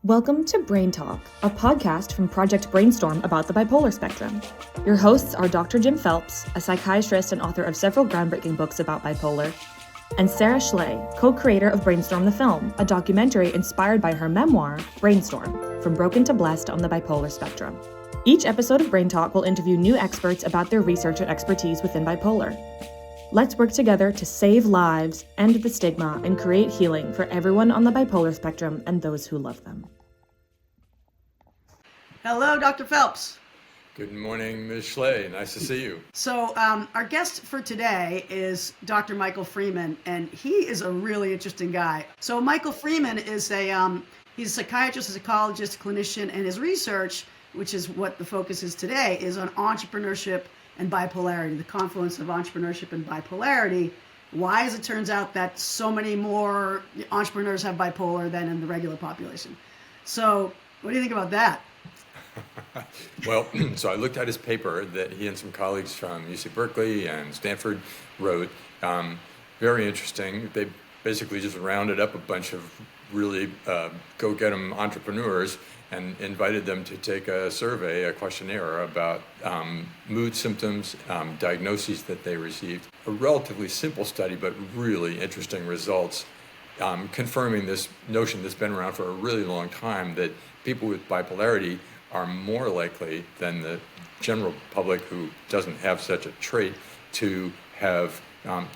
Welcome to BrainTalk, a podcast from Project BrainStorm about the bipolar spectrum. Your hosts are Dr. Jim Phelps, a psychiatrist and author of several groundbreaking books about bipolar, and Sara Schley, co-creator of BrainStorm the Film, a documentary inspired by her memoir, BrainStorm, From Broken to Blessed on the Bipolar Spectrum. Each episode of BrainTalk will interview new experts about their research and expertise within bipolar. Let's work together to save lives, end the stigma, and create healing for everyone on the bipolar spectrum and those who love them. Hello, Dr. Phelps. Good morning, Ms. Schley. Nice to see you. So our guest for today is Dr. Michael Freeman, and he is a really interesting guy. So Michael Freeman is he's a psychiatrist, a psychologist, clinician, and his research, which is what the focus is today, is on entrepreneurship and bipolarity, the confluence of entrepreneurship and bipolarity. Why, as it turns out, that so many more entrepreneurs have bipolar than in the regular population. So what do you think about that? Well, so I looked at his paper that he and some colleagues from UC Berkeley and Stanford wrote. Very interesting. They basically just rounded up a bunch of really go-get-em entrepreneurs and invited them to take a survey, a questionnaire about mood symptoms, diagnoses that they received. A relatively simple study, but really interesting results, confirming this notion that's been around for a really long time that people with bipolarity are more likely than the general public who doesn't have such a trait to have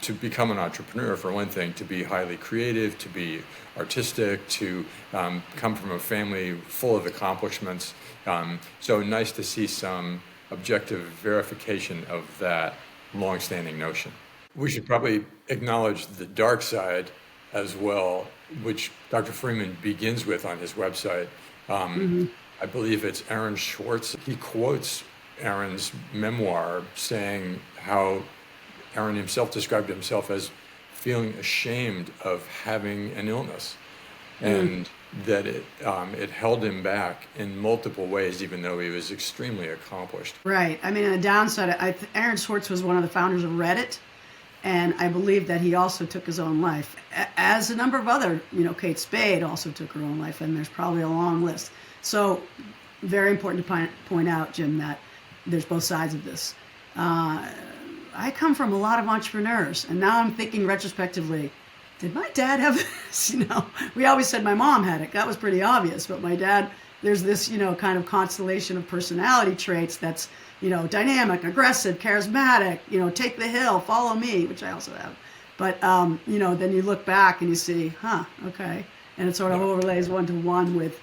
to become an entrepreneur, for one thing, to be highly creative, to be artistic, to come from a family full of accomplishments. So nice to see some objective verification of that long-standing notion. We should probably acknowledge the dark side as well, which Dr. Freeman begins with on his website. I believe it's Aaron Schwartz. He quotes Aaron's memoir saying how Aaron himself described himself as feeling ashamed of having an illness, and that it held him back in multiple ways, even though he was extremely accomplished. Right. I mean, on the downside, Aaron Schwartz was one of the founders of Reddit, and I believe that he also took his own life, as a number of other, Kate Spade also took her own life, and there's probably a long list. So very important to point out, Jim, that there's both sides of this. I come from a lot of entrepreneurs, and now I'm thinking retrospectively, did my dad have this? We always said my mom had it. That was pretty obvious, but my dad, there's this, kind of constellation of personality traits that's, dynamic, aggressive, charismatic, take the hill, follow me, which I also have. But, then you look back and you see, okay. And it sort of overlays one-to-one with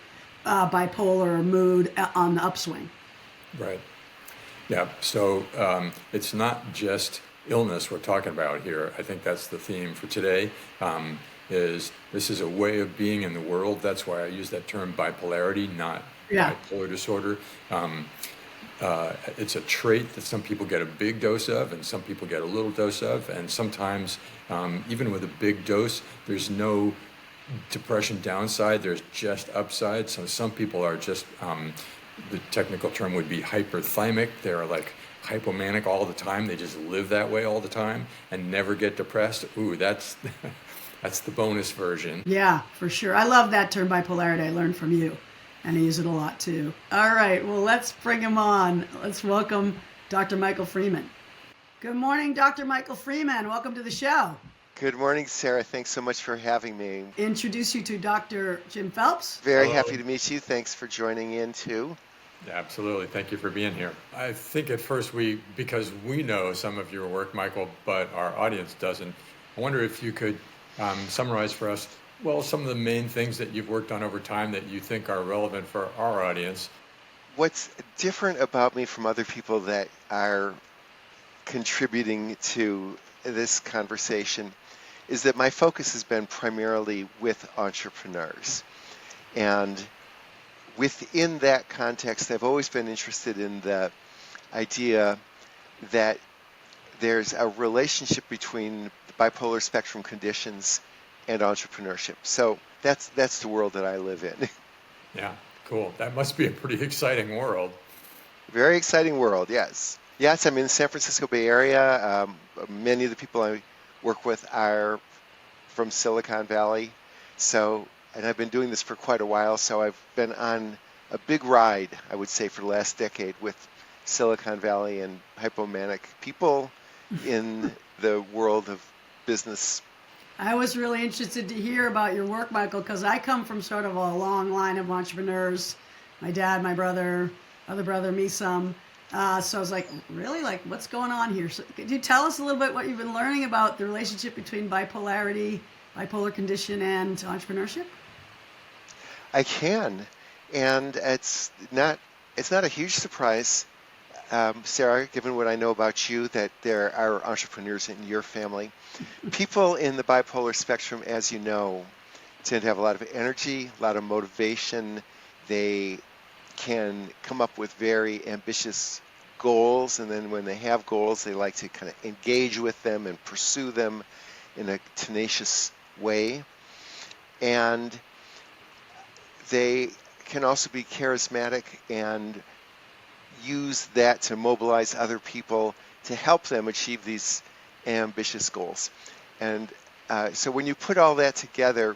bipolar mood on the upswing. Right. Yeah. So it's not just illness we're talking about here. I think that's the theme for today. This is a way of being in the world. That's why I use that term bipolarity, not bipolar disorder. It's a trait that some people get a big dose of and some people get a little dose of. And sometimes, even with a big dose, there's no depression downside, there's just upside. So some people are just, the technical term would be hyperthymic. They're like hypomanic all the time. They just live that way all the time and never get depressed. Ooh, that's that's the bonus version. Yeah, for sure. I love that term bipolarity. I learned from you, and I use it a lot too. All right, well, let's bring him on. Let's welcome Dr. Michael Freeman. Good morning, Dr. Michael Freeman. Welcome to the show. Good morning, Sarah. Thanks so much for having me. Introduce you to Dr. Jim Phelps. Very happy to meet you. Thanks for joining in, too. Yeah, absolutely. Thank you for being here. I think at first because we know some of your work, Michael, but our audience doesn't, I wonder if you could summarize for us, some of the main things that you've worked on over time that you think are relevant for our audience. What's different about me from other people that are contributing to this conversation is that my focus has been primarily with entrepreneurs. And within that context, I've always been interested in the idea that there's a relationship between the bipolar spectrum conditions and entrepreneurship. So that's the world that I live in. Yeah, cool. That must be a pretty exciting world. Very exciting world, yes. Yes, I'm in the San Francisco Bay Area. Many of the people I work with are from Silicon Valley. So and I've been doing this for quite a while, so I've been on a big ride, I would say, for the last decade with Silicon Valley and hypomanic people in the world of business. I was really interested to hear about your work, Michael, because I come from sort of a long line of entrepreneurs. My dad, my brother, other brother, me some. So I was like, really? Like, what's going on here? So could you tell us a little bit what you've been learning about the relationship between bipolarity, bipolar condition, and entrepreneurship? I can, and it's not a huge surprise, Sarah, given what I know about you, that there are entrepreneurs in your family. People in the bipolar spectrum, as you know, tend to have a lot of energy, a lot of motivation. They can come up with very ambitious goals, and then when they have goals, they like to kind of engage with them and pursue them in a tenacious way. And they can also be charismatic and use that to mobilize other people to help them achieve these ambitious goals. And so when you put all that together,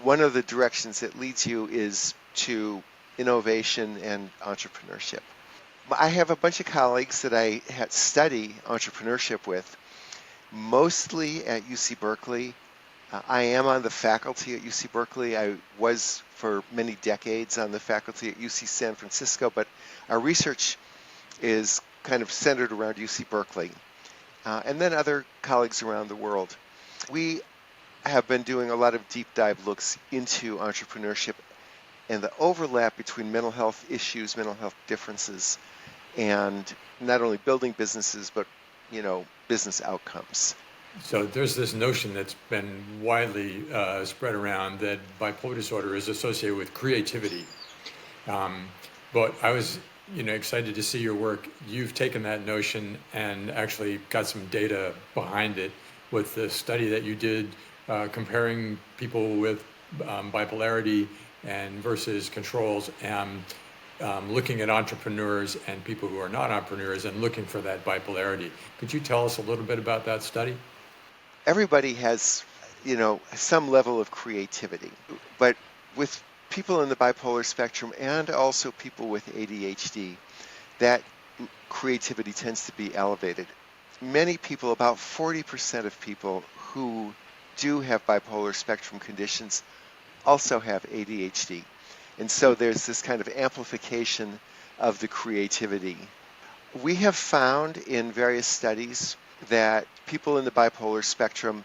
one of the directions that leads you is to innovation and entrepreneurship. I have a bunch of colleagues that I had study entrepreneurship with, mostly at UC Berkeley. I am on the faculty at UC Berkeley. I was for many decades on the faculty at UC San Francisco, but our research is kind of centered around UC Berkeley, and then other colleagues around the world. We have been doing a lot of deep dive looks into entrepreneurship and the overlap between mental health issues, mental health differences, and not only building businesses, but, business outcomes. So there's this notion that's been widely spread around that bipolar disorder is associated with creativity. But I was, excited to see your work. You've taken that notion and actually got some data behind it with the study that you did comparing people with bipolarity and versus controls, and looking at entrepreneurs and people who are not entrepreneurs and looking for that bipolarity. Could you tell us a little bit about that study? Everybody has, some level of creativity, but with people in the bipolar spectrum and also people with ADHD, that creativity tends to be elevated. Many people, about 40% of people who do have bipolar spectrum conditions also have ADHD. And so there's this kind of amplification of the creativity. We have found in various studies that people in the bipolar spectrum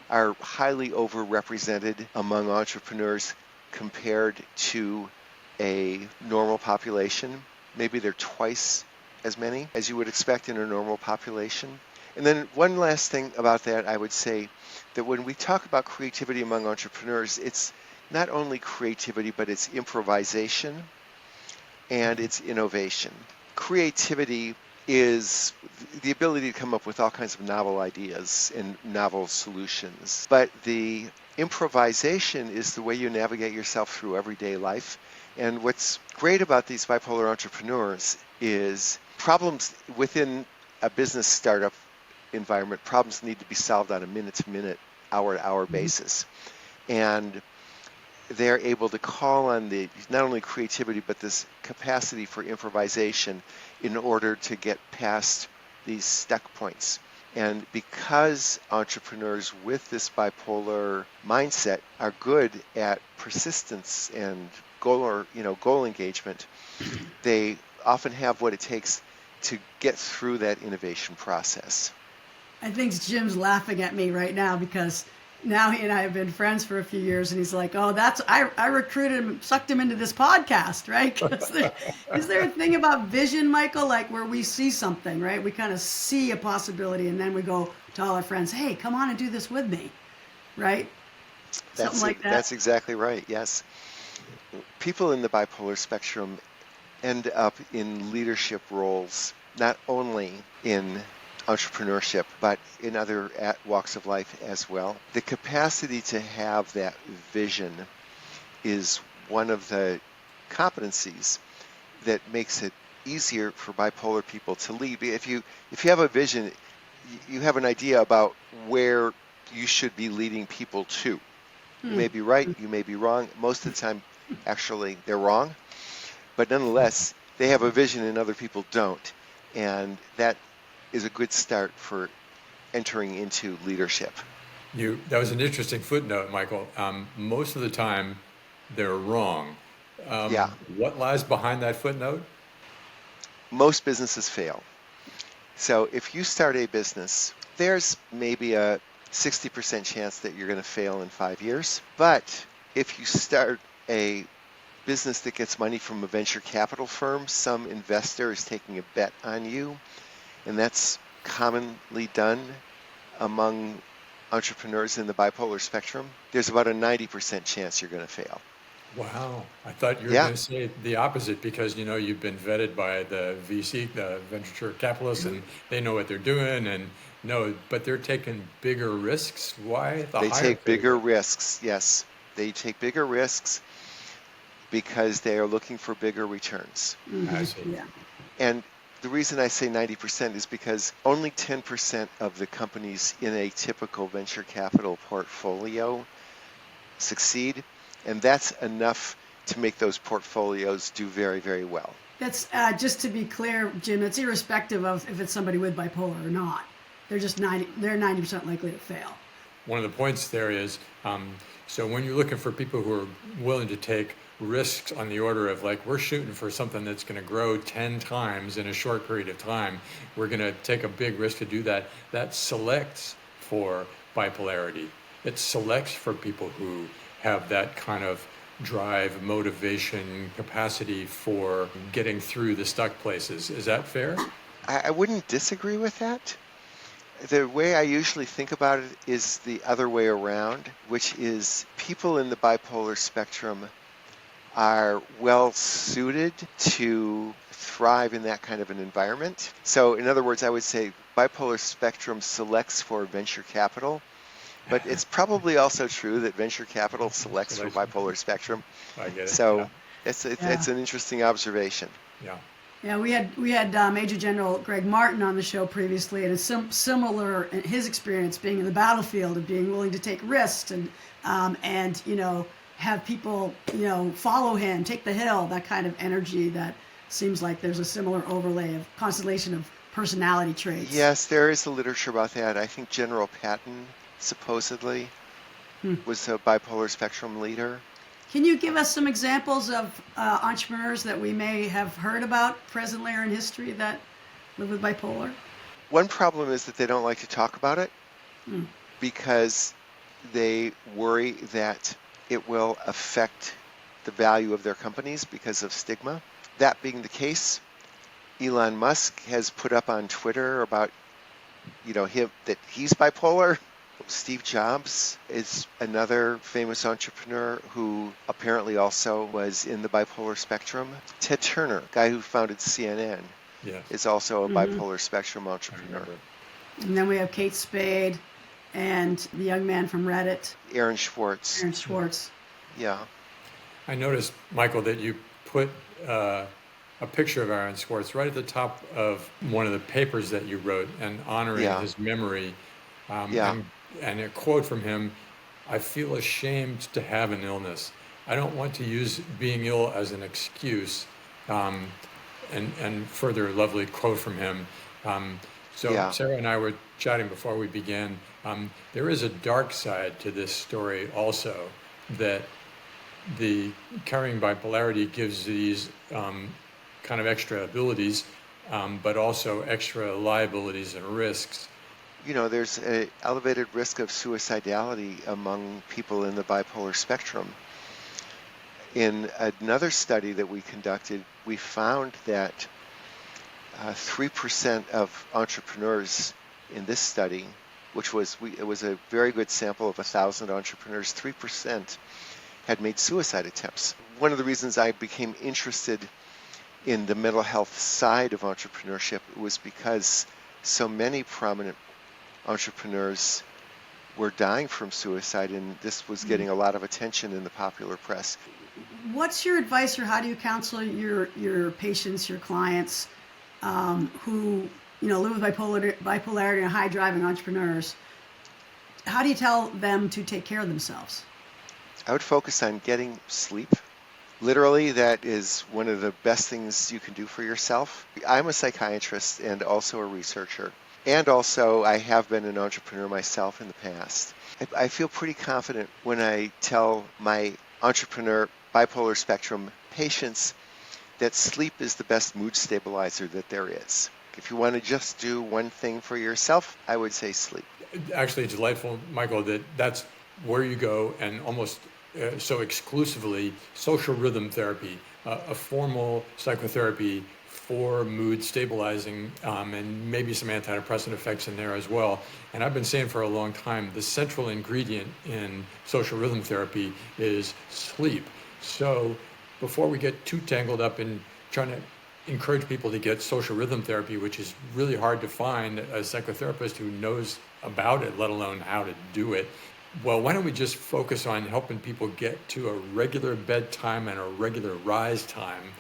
are highly overrepresented among entrepreneurs compared to a normal population. Maybe they're twice as many as you would expect in a normal population. And then one last thing about that, I would say that when we talk about creativity among entrepreneurs, it's not only creativity, but it's improvisation and it's innovation. Creativity is the ability to come up with all kinds of novel ideas and novel solutions. But the improvisation is the way you navigate yourself through everyday life. And what's great about these bipolar entrepreneurs is problems within a business startup environment, problems need to be solved on a minute-to-minute, hour-to-hour basis. And they're able to call on the not only creativity, but this capacity for improvisation in order to get past these stuck points. And because entrepreneurs with this bipolar mindset are good at persistence and goal engagement, they often have what it takes to get through that innovation process. I think Jim's laughing at me right now because now he and I have been friends for a few years, and he's like, "Oh, I recruited him, sucked him into this podcast, right?" Is there a thing about vision, Michael, like where we see something, right? We kind of see a possibility, and then we go to all our friends, "Hey, come on and do this with me," right? Something like that. That's exactly right. Yes, people in the bipolar spectrum end up in leadership roles, not only in entrepreneurship, but in other walks of life as well. The capacity to have that vision is one of the competencies that makes it easier for bipolar people to lead. If you have a vision, you have an idea about where you should be leading people to. You may be right, you may be wrong. Most of the time, actually, they're wrong. But nonetheless, they have a vision and other people don't. And that is a good start for entering into leadership. That was an interesting footnote, Michael. Most of the time, they're wrong. Yeah. What lies behind that footnote? Most businesses fail. So if you start a business, there's maybe a 60% chance that you're going to fail in 5 years. But if you start a business that gets money from a venture capital firm, some investor is taking a bet on you, and that's commonly done among entrepreneurs in the bipolar spectrum, there's about a 90% chance you're going to fail. Wow. I thought you were going to say the opposite because, you've been vetted by the VC, the venture capitalists, and they know what they're doing but they're taking bigger risks. Why? They take bigger risks, yes. They take bigger risks because they are looking for bigger returns. I see. Yeah. And the reason I say 90% is because only 10% of the companies in a typical venture capital portfolio succeed, and that's enough to make those portfolios do very, very well. That's just to be clear, Jim. It's irrespective of if it's somebody with bipolar or not. They're 90% likely to fail. One of the points there is, so when you're looking for people who are willing to take risks on the order of we're shooting for something that's going to grow 10 times in a short period of time, we're going to take a big risk to do that. That selects for bipolarity. It selects for people who have that kind of drive, motivation, capacity for getting through the stuck places. Is that fair? I wouldn't disagree with that. The way I usually think about it is the other way around, which is people in the bipolar spectrum are well suited to thrive in that kind of an environment. So in other words, I would say bipolar spectrum selects for venture capital, but it's probably also true that venture capital selects for bipolar spectrum. I get it. So Yeah. it's an interesting observation. Yeah. Yeah, we had Major General Greg Martin on the show previously, and it's similar in his experience being in the battlefield of being willing to take risks and have people follow him, take the hill, that kind of energy. That seems like there's a similar overlay of constellation of personality traits. Yes, there is a literature about that. I think General Patton supposedly was a bipolar spectrum leader. Can you give us some examples of entrepreneurs that we may have heard about presently or in history that live with bipolar? One problem is that they don't like to talk about it because they worry that it will affect the value of their companies because of stigma. That being the case, Elon Musk has put up on Twitter about him that he's bipolar. Steve Jobs is another famous entrepreneur who apparently also was in the bipolar spectrum. Ted Turner, guy who founded CNN, is also a bipolar spectrum entrepreneur. And then we have Kate Spade and the young man from Reddit, Aaron Swartz. Yeah. I noticed, Michael, that you put a picture of Aaron Swartz right at the top of one of the papers that you wrote and honoring his memory. And a quote from him, "I feel ashamed to have an illness. I don't want to use being ill as an excuse." And further lovely quote from him. Sarah and I were chatting before we began. There is a dark side to this story also, that the carrying bipolarity gives these kind of extra abilities, but also extra liabilities and risks. There's an elevated risk of suicidality among people in the bipolar spectrum. In another study that we conducted, we found that 3% of entrepreneurs in this study, it was a very good sample of 1,000 entrepreneurs, 3% had made suicide attempts. One of the reasons I became interested in the mental health side of entrepreneurship was because so many prominent entrepreneurs were dying from suicide, and this was getting a lot of attention in the popular press. What's your advice, or how do you counsel your patients, your clients who live with bipolarity and high driving entrepreneurs? How do you tell them to take care of themselves? I would focus on getting sleep. Literally, that is one of the best things you can do for yourself. I'm a psychiatrist and also a researcher. And also, I have been an entrepreneur myself in the past. I feel pretty confident when I tell my entrepreneur bipolar spectrum patients that sleep is the best mood stabilizer that there is. If you want to just do one thing for yourself, I would say sleep. Actually, it's delightful, Michael, that's where you go, and almost so exclusively social rhythm therapy, a formal psychotherapy for mood stabilizing, and maybe some antidepressant effects in there as well. And I've been saying for a long time, the central ingredient in social rhythm therapy is sleep. So before we get too tangled up in trying to encourage people to get social rhythm therapy, which is really hard to find a psychotherapist who knows about it, let alone how to do it. Well, why don't we just focus on helping people get to a regular bedtime and a regular rise time,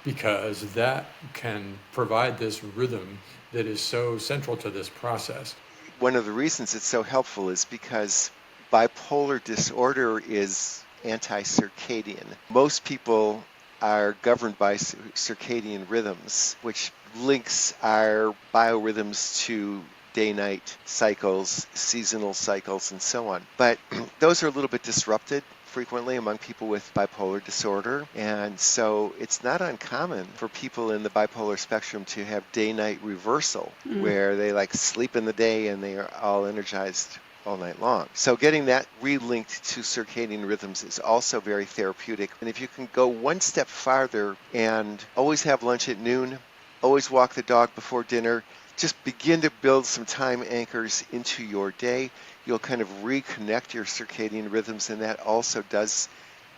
because that can provide this rhythm that is so central to this process. One of the reasons it's so helpful is because bipolar disorder is anti-circadian. Most people are governed by circadian rhythms, which links our biorhythms to day-night cycles, seasonal cycles, and so on. But those are a little bit disrupted frequently among people with bipolar disorder, and so it's not uncommon for people in the bipolar spectrum to have day-night reversal, where they like sleep in the day and they are all energized all night long. So getting that relinked to circadian rhythms is also very therapeutic. And if you can go one step farther and always have lunch at noon, always walk the dog before dinner, just begin to build some time anchors into your day, you'll kind of reconnect your circadian rhythms, and that also does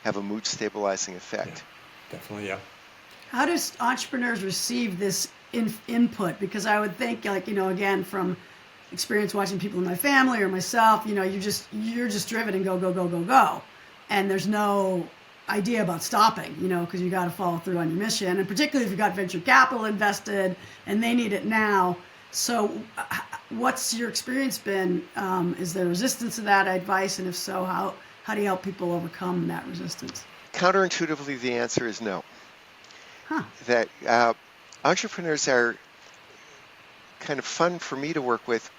have a mood stabilizing effect. Yeah, definitely, yeah. How does entrepreneurs receive this input? Because I would think, like, again, from experience watching people in my family or myself, you're just driven and go. And there's no idea about stopping, because you got to follow through on your mission. And particularly if you've got venture capital invested and they need it now. So what's your experience been? Is there resistance to that advice? And if so, how do you help people overcome that resistance? Counterintuitively, the answer is no. That entrepreneurs are kind of fun for me to work with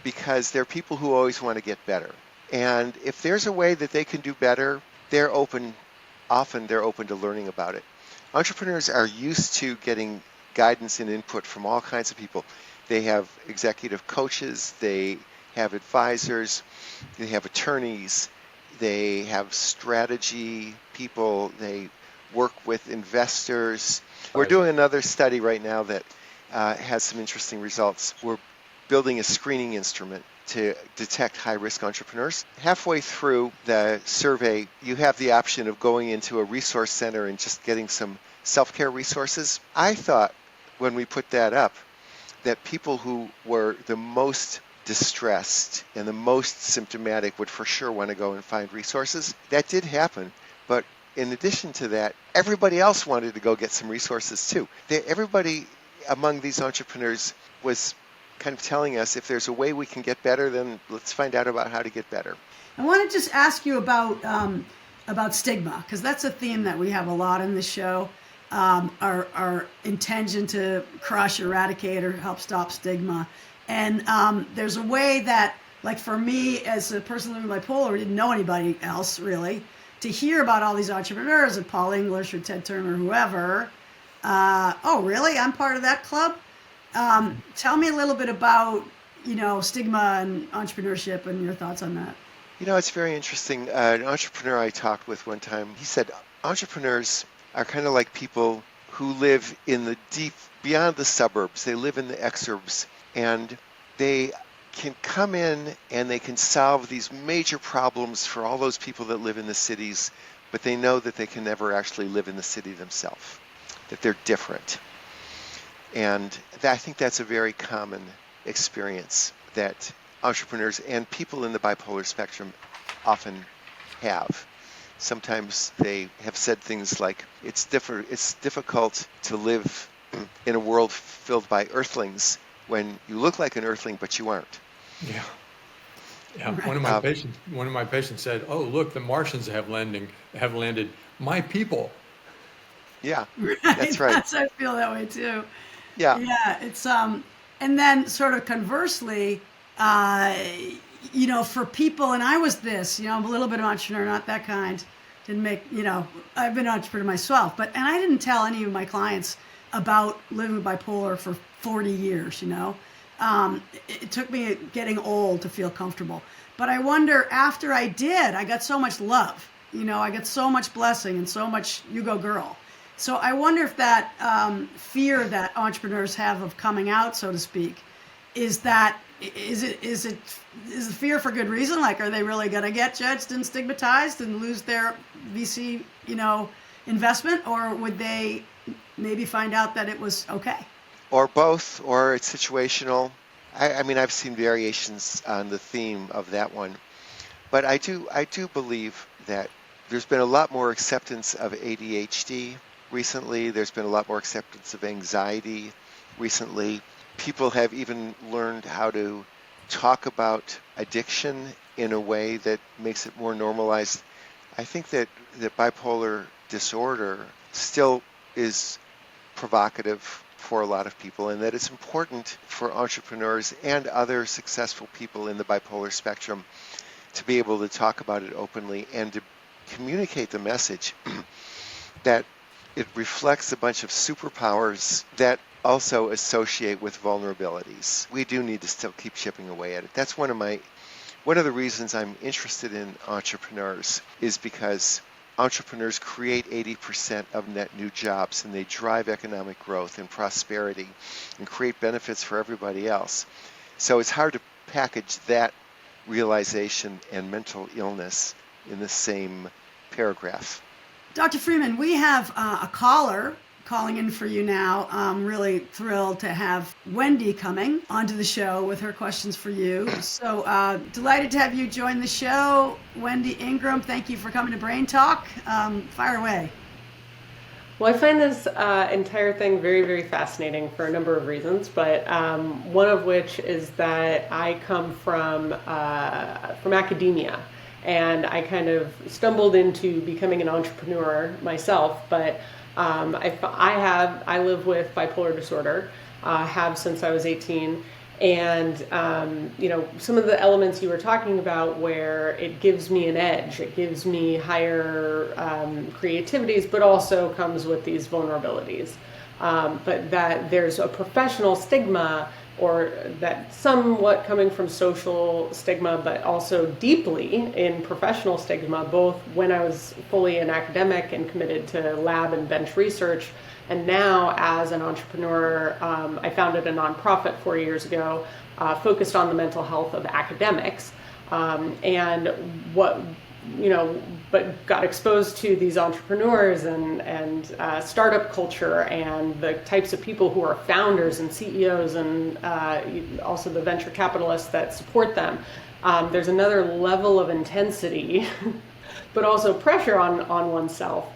because they're people who always want to get better. And if there's a way that they can do better, they're open to learning about it. Entrepreneurs are used to getting guidance and input from all kinds of people. They have executive coaches, they have advisors, they have attorneys, they have strategy people, they work with investors. We're doing another study right now that has some interesting results. We're building a screening instrument to detect high-risk entrepreneurs. Halfway through the survey, you have the option of going into a resource center and just getting some self-care resources. I thought when we put that up that people who were the most distressed and the most symptomatic would for sure want to go and find resources. That did happen, but in addition to that, everybody else wanted to go get some resources too. Everybody among these entrepreneurs was kind of telling us, if there's a way we can get better, then let's find out about how to get better. I want to just ask you about stigma, because that's a theme that we have a lot in the show. Our intention to crush, eradicate, or help stop stigma. And there's a way that, like for me, as a person living bipolar, who didn't know anybody else really, to hear about all these entrepreneurs, like Paul English or Ted Turner or whoever, oh really? I'm part of that club? Tell me a little bit about, stigma and entrepreneurship and your thoughts on that. It's very interesting. An entrepreneur I talked with one time, he said entrepreneurs are kind of like people who live in the deep, beyond the suburbs. They live in the exurbs, and they can come in and they can solve these major problems for all those people that live in the cities, but they know that they can never actually live in the city themselves, that they're different. And I think that's a very common experience that entrepreneurs and people in the bipolar spectrum often have. Sometimes they have said things like, it's difficult to live in a world filled by earthlings when you look like an earthling, but you aren't. Yeah. Yeah, Right. one of my patients said, "Oh, look, the Martians have landed. My people." Yeah, Right. that's right. I feel that way too. Yeah. Yeah, and then sort of conversely, uh, for people, and I was this, I'm a little bit of an entrepreneur, not that kind. Didn't make, I've been an entrepreneur myself, and I didn't tell any of my clients about living with bipolar for 40 years, it took me getting old to feel comfortable. But I wonder, after I did, I got so much love, I got so much blessing and so much, you go girl. So I wonder if that fear that entrepreneurs have of coming out, so to speak, is the fear for good reason? Like, are they really going to get judged and stigmatized and lose their VC, investment, or would they maybe find out that it was okay? Or both, or it's situational. I mean, I've seen variations on the theme of that one, but I do believe that there's been a lot more acceptance of ADHD recently. There's been a lot more acceptance of anxiety recently. People have even learned how to talk about addiction in a way that makes it more normalized. I think that bipolar disorder still is provocative for a lot of people, and that it's important for entrepreneurs and other successful people in the bipolar spectrum to be able to talk about it openly and to communicate the message that it reflects a bunch of superpowers that also associate with vulnerabilities. We do need to still keep chipping away at it. That's one of the reasons I'm interested in entrepreneurs, is because entrepreneurs create 80% of net new jobs, and they drive economic growth and prosperity and create benefits for everybody else. So it's hard to package that realization and mental illness in the same paragraph. Dr. Freeman, we have a caller calling in for you now. I'm really thrilled to have Wendy coming onto the show with her questions for you. So delighted to have you join the show. Wendy Ingram, thank you for coming to BrainTalk. Fire away. Well, I find this entire thing very, very fascinating for a number of reasons, but one of which is that I come from academia. And I kind of stumbled into becoming an entrepreneur myself, but I live with bipolar disorder, have since I was 18, and some of the elements you were talking about, where it gives me an edge, it gives me higher creativities, but also comes with these vulnerabilities. But that there's a professional stigma, or that somewhat coming from social stigma, but also deeply in professional stigma, both when I was fully an academic and committed to lab and bench research, and now as an entrepreneur. I founded a nonprofit 4 years ago, focused on the mental health of academics, but got exposed to these entrepreneurs and startup culture and the types of people who are founders and CEOs, and also the venture capitalists that support them. There's another level of intensity, but also pressure on oneself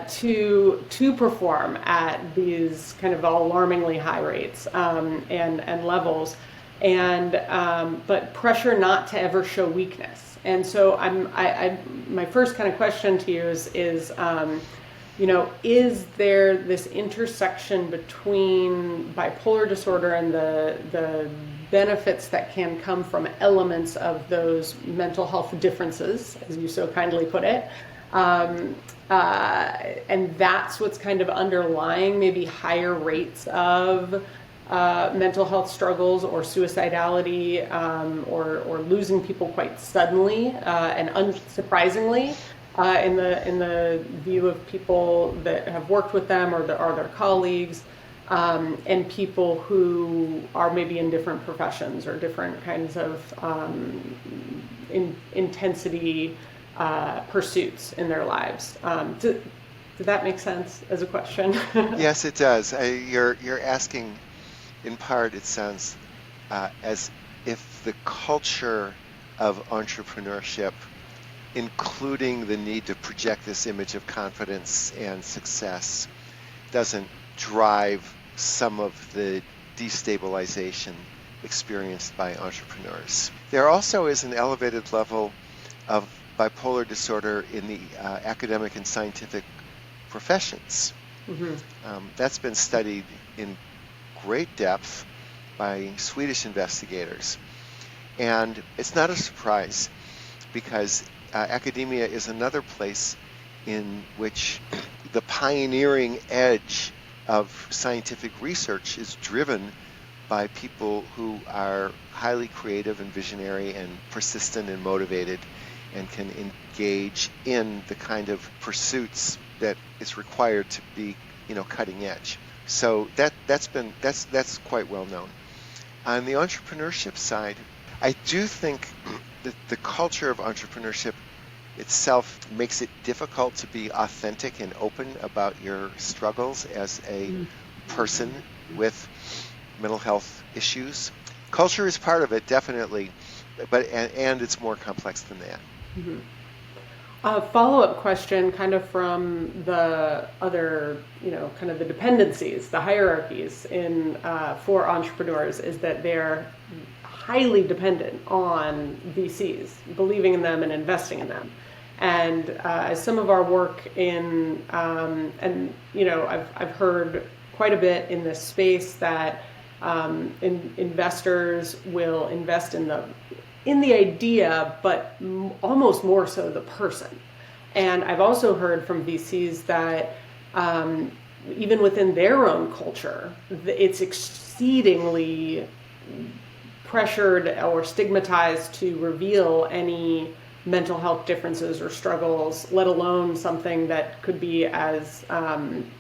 to perform at these kind of alarmingly high rates and levels, but pressure not to ever show weakness. And so my first kind of question to you is there this intersection between bipolar disorder and the benefits that can come from elements of those mental health differences, as you so kindly put it, and that's what's kind of underlying maybe higher rates of mental health struggles or suicidality, or losing people quite suddenly and unsurprisingly in the view of people that have worked with them or are their colleagues, and people who are maybe in different professions or different kinds of intensity pursuits in their lives. Did that make sense as a question? Yes, it does. You're asking, in part, it sounds as if the culture of entrepreneurship, including the need to project this image of confidence and success, doesn't drive some of the destabilization experienced by entrepreneurs. There also is an elevated level of bipolar disorder in the academic and scientific professions. That's been studied in great depth by Swedish investigators. And it's not a surprise because academia is another place in which the pioneering edge of scientific research is driven by people who are highly creative and visionary and persistent and motivated and can engage in the kind of pursuits that is required to be, cutting edge. So that's quite well known. On the entrepreneurship side, I do think that the culture of entrepreneurship itself makes it difficult to be authentic and open about your struggles as a person with mental health issues. Culture is part of it, definitely, but and it's more complex than that. A follow-up question kind of from the other, kind of the dependencies, the hierarchies for entrepreneurs is that they're highly dependent on VCs, believing in them and investing in them. And as some of our work I've heard quite a bit in this space that investors will invest in the idea, but almost more so the person. And I've also heard from VCs that even within their own culture, it's exceedingly pressured or stigmatized to reveal any mental health differences or struggles, let alone something that could be as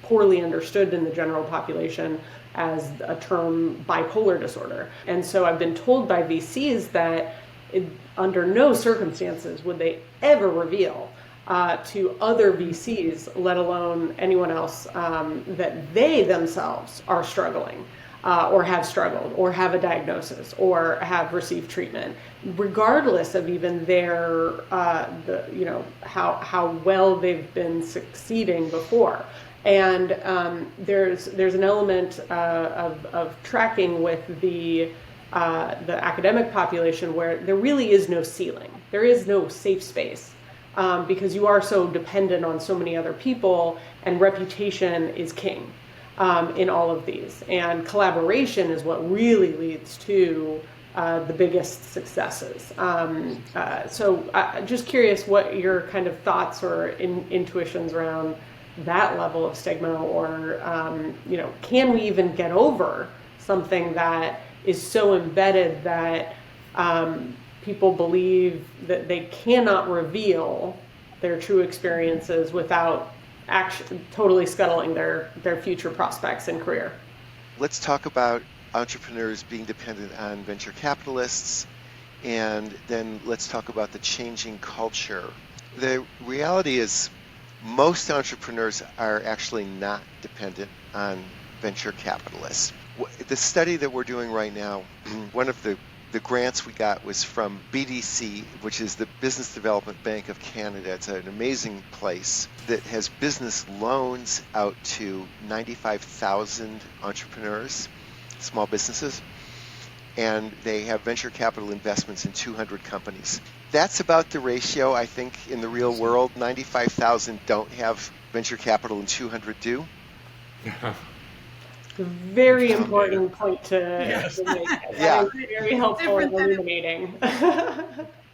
poorly understood in the general population as a term bipolar disorder. And so I've been told by VCs that under no circumstances would they ever reveal to other VCs, let alone anyone else, that they themselves are struggling or have struggled or have a diagnosis or have received treatment, regardless of even their, how well they've been succeeding before. And there's an element of tracking with the academic population where there really is no ceiling. There is no safe space because you are so dependent on so many other people, and reputation is king in all of these. And collaboration is what really leads to the biggest successes. So just curious what your kind of thoughts or intuitions around that level of stigma, or can we even get over something that is so embedded that people believe that they cannot reveal their true experiences without actually totally scuttling their future prospects and career? Let's talk about entrepreneurs being dependent on venture capitalists, and then let's talk about the changing culture. The reality is most entrepreneurs are actually not dependent on venture capitalists. The study that we're doing right now, one of the grants we got was from BDC, which is the Business Development Bank of Canada. It's an amazing place that has business loans out to 95,000 entrepreneurs, small businesses, and they have venture capital investments in 200 companies. That's about the ratio, I think, in the real world. 95,000 don't have venture capital and 200 do. Very important point to make. Yeah. Very helpful in illuminating.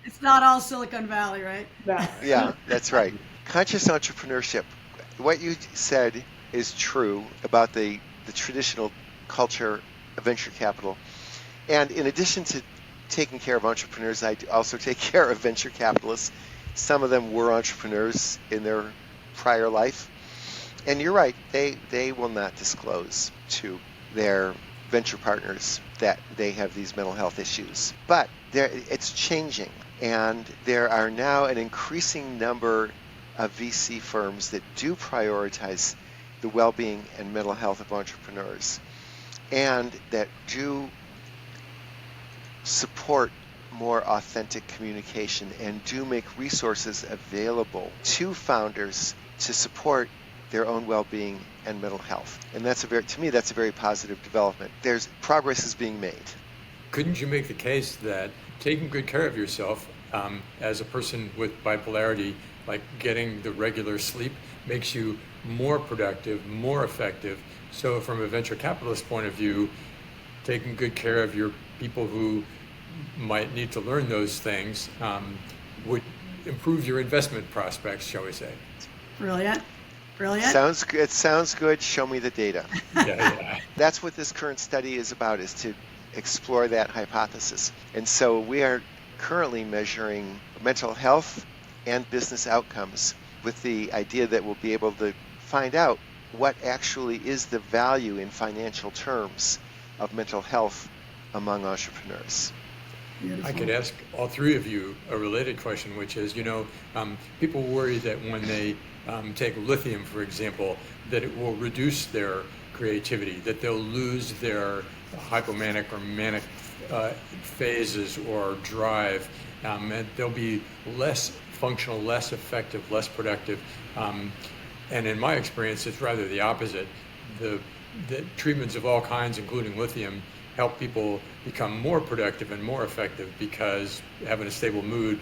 It's not all Silicon Valley, right? Yeah, that's right. Conscious entrepreneurship. What you said is true about the traditional culture of venture capital. And in addition to taking care of entrepreneurs, I also take care of venture capitalists. Some of them were entrepreneurs in their prior life. And you're right, they will not disclose to their venture partners that they have these mental health issues. But it's changing, and there are now an increasing number of VC firms that do prioritize the well-being and mental health of entrepreneurs, and that do support more authentic communication and do make resources available to founders to support their own well-being and mental health. And to me, that's a very positive development. Progress is being made. couldn't you make the case that taking good care of yourself as a person with bipolarity, like getting the regular sleep, makes you more productive, more effective? So from a venture capitalist point of view, taking good care of your people who might need to learn those things would improve your investment prospects, shall we say. Brilliant. Sounds good. It sounds good. Show me the data. Yeah. That's what this current study is about, is to explore that hypothesis. And so we are currently measuring mental health and business outcomes with the idea that we'll be able to find out what actually is the value in financial terms of mental health among entrepreneurs. Beautiful. I could ask all three of you a related question, which is, people worry that when they take lithium, for example, that it will reduce their creativity, that they'll lose their hypomanic or manic phases or drive, and they'll be less functional, less effective, less productive. And in my experience, it's rather the opposite. The treatments of all kinds, including lithium, help people become more productive and more effective because having a stable mood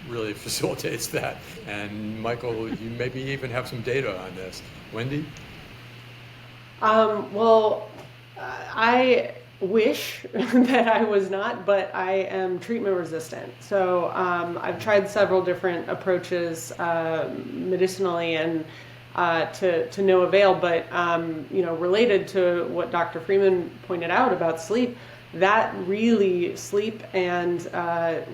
really facilitates that. And Michael, you maybe even have some data on this. Wendy? I wish that I was not, but I am treatment resistant. So I've tried several different approaches medicinally and to no avail, but related to what Dr. Freeman pointed out about sleep, that really sleep and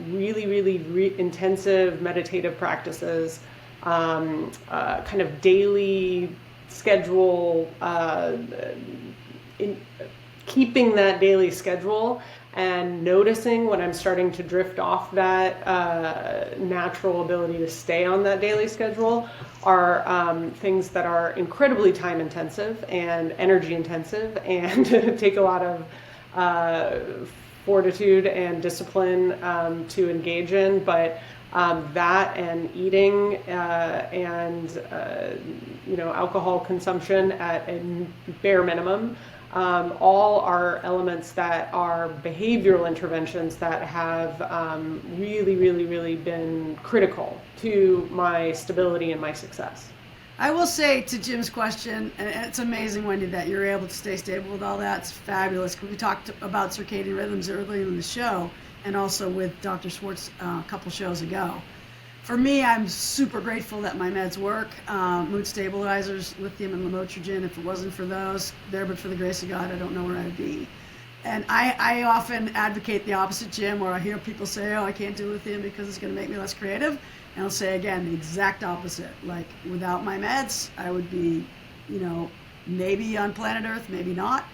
really intensive meditative practices, kind of daily schedule, keeping that daily schedule and noticing when I'm starting to drift off that natural ability to stay on that daily schedule are things that are incredibly time intensive and energy intensive and take a lot of fortitude and discipline to engage in. But that and eating and alcohol consumption at a bare minimum all are elements that are behavioral interventions that have really been critical to my stability and my success. I will say to Jim's question, and it's amazing, Wendy, that you're able to stay stable with all that. It's fabulous. We talked about circadian rhythms earlier in the show and also with Dr. Schwartz a couple shows ago. For me, I'm super grateful that my meds work. Mood stabilizers, lithium and lamotrigine. If it wasn't for those, there but for the grace of God, I don't know where I'd be. And I often advocate the opposite, Jim, where I hear people say, oh, I can't do lithium because it's going to make me less creative. And I'll say, again, the exact opposite. Like, without my meds, I would be, maybe on planet Earth, maybe not.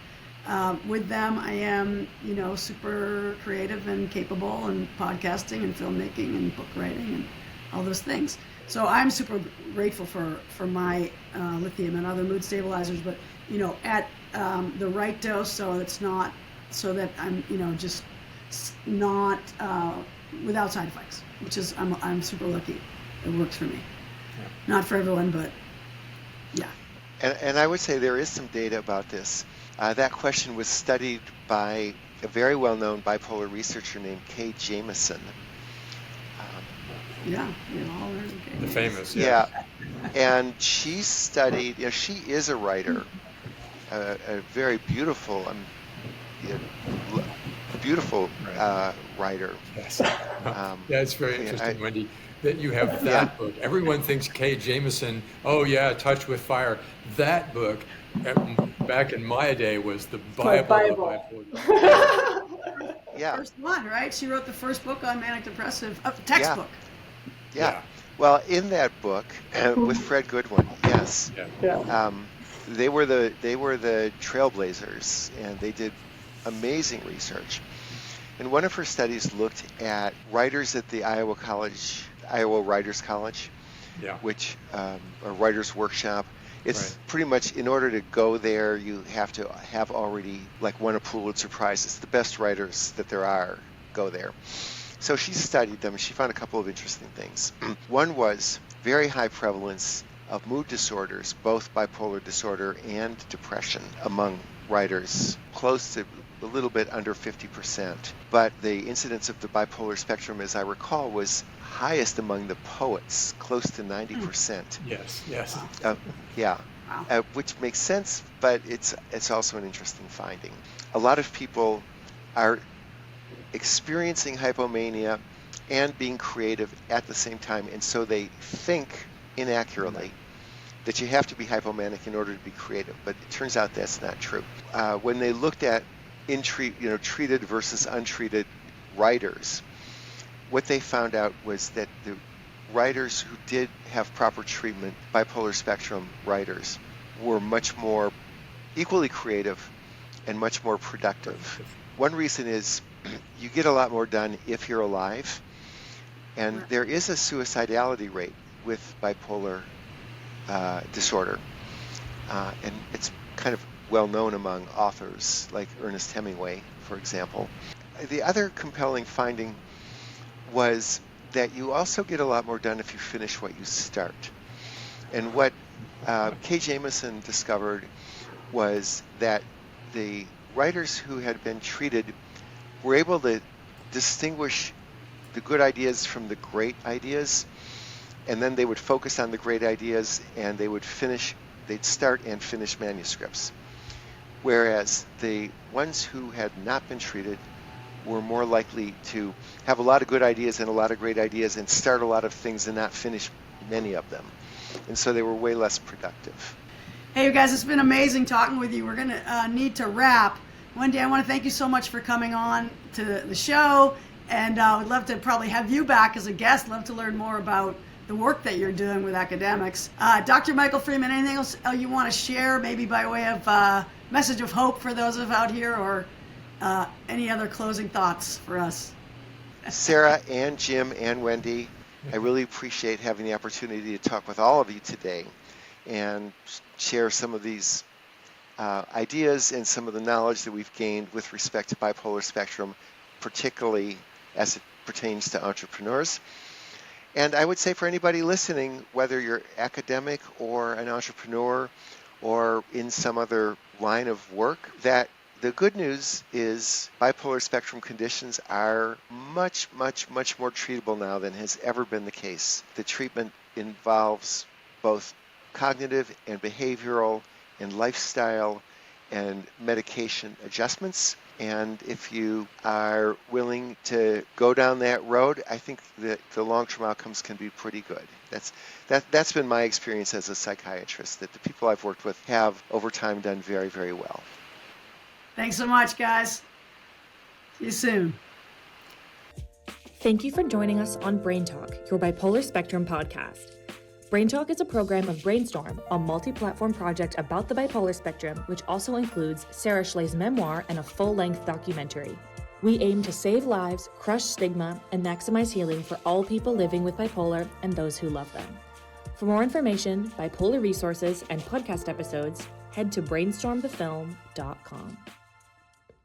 With them, I am, super creative and capable, and podcasting and filmmaking and book writing and all those things. So I'm super grateful for my lithium and other mood stabilizers, but at the right dose, so that I'm just not without side effects, which is I'm super lucky. It works for me. Yeah. Not for everyone, but yeah. And I would say there is some data about this. That question was studied by a very well-known bipolar researcher named Kay Jamison. Yeah, we all heard of Kay. The famous, yeah. And she studied, she is a writer, a very beautiful, writer. Yes. It's very interesting, Wendy, that you have that book. Everyone thinks Kay Jamison, Touch with Fire. That book, back in my day, was the Bible. Yeah. First one, right? She wrote the first book on manic depressive textbook. Yeah. Well, in that book, with Fred Goodwin, yes. Yeah. They were the trailblazers, and they did amazing research. And one of her studies looked at writers at the Iowa Writers College, which a writers workshop. It's pretty much, in order to go there, you have to have already won a Pulitzer Prize. It's the best writers that there are go there. So she studied them. She found a couple of interesting things. One was very high prevalence of mood disorders, both bipolar disorder and depression, among writers, close to a little bit under 50%. But the incidence of the bipolar spectrum, as I recall, was highest among the poets, close to 90%. Yes. Yeah. Wow. Which makes sense, but it's also an interesting finding. A lot of people are experiencing hypomania and being creative at the same time, and so they think inaccurately that you have to be hypomanic in order to be creative, but it turns out that's not true. When they looked at treated versus untreated writers, what they found out was that the writers who did have proper treatment, bipolar spectrum writers, were much more equally creative and much more productive. One reason is you get a lot more done if you're alive, and there is a suicidality rate with bipolar disorder, and it's kind of well known among authors like Ernest Hemingway, for example. The other compelling finding was that you also get a lot more done if you finish what you start. And what Kay Jamison discovered was that the writers who had been treated were able to distinguish the good ideas from the great ideas, and then they would focus on the great ideas, and they'd start and finish manuscripts. Whereas the ones who had not been treated were more likely to have a lot of good ideas and a lot of great ideas and start a lot of things and not finish many of them. And so they were way less productive. Hey, you guys, it's been amazing talking with you. We're going to need to wrap. Wendy, I want to thank you so much for coming on to the show, and I would love to probably have you back as a guest. Love to learn more about the work that you're doing with academics. Dr. Michael Freeman, anything else you want to share, maybe by way of message of hope for those of out here, or any other closing thoughts for us? Sara and Jim and Wendy, I really appreciate having the opportunity to talk with all of you today and share some of these ideas and some of the knowledge that we've gained with respect to bipolar spectrum, particularly as it pertains to entrepreneurs. And I would say for anybody listening, whether you're academic or an entrepreneur or in some other line of work, that the good news is bipolar spectrum conditions are much, much, much more treatable now than has ever been the case. The treatment involves both cognitive and behavioral and lifestyle and medication adjustments. And if you are willing to go down that road, I think that the long-term outcomes can be pretty good. That's been my experience as a psychiatrist, that the people I've worked with have over time done very, very well. Thanks so much, guys. See you soon. Thank you for joining us on BrainTalk, your bipolar spectrum podcast. BrainTalk is a program of BrainStorm, a multi-platform project about the bipolar spectrum, which also includes Sara Schley's memoir and a full-length documentary. We aim to save lives, crush stigma, and maximize healing for all people living with bipolar and those who love them. For more information, bipolar resources, and podcast episodes, head to brainstormthefilm.com.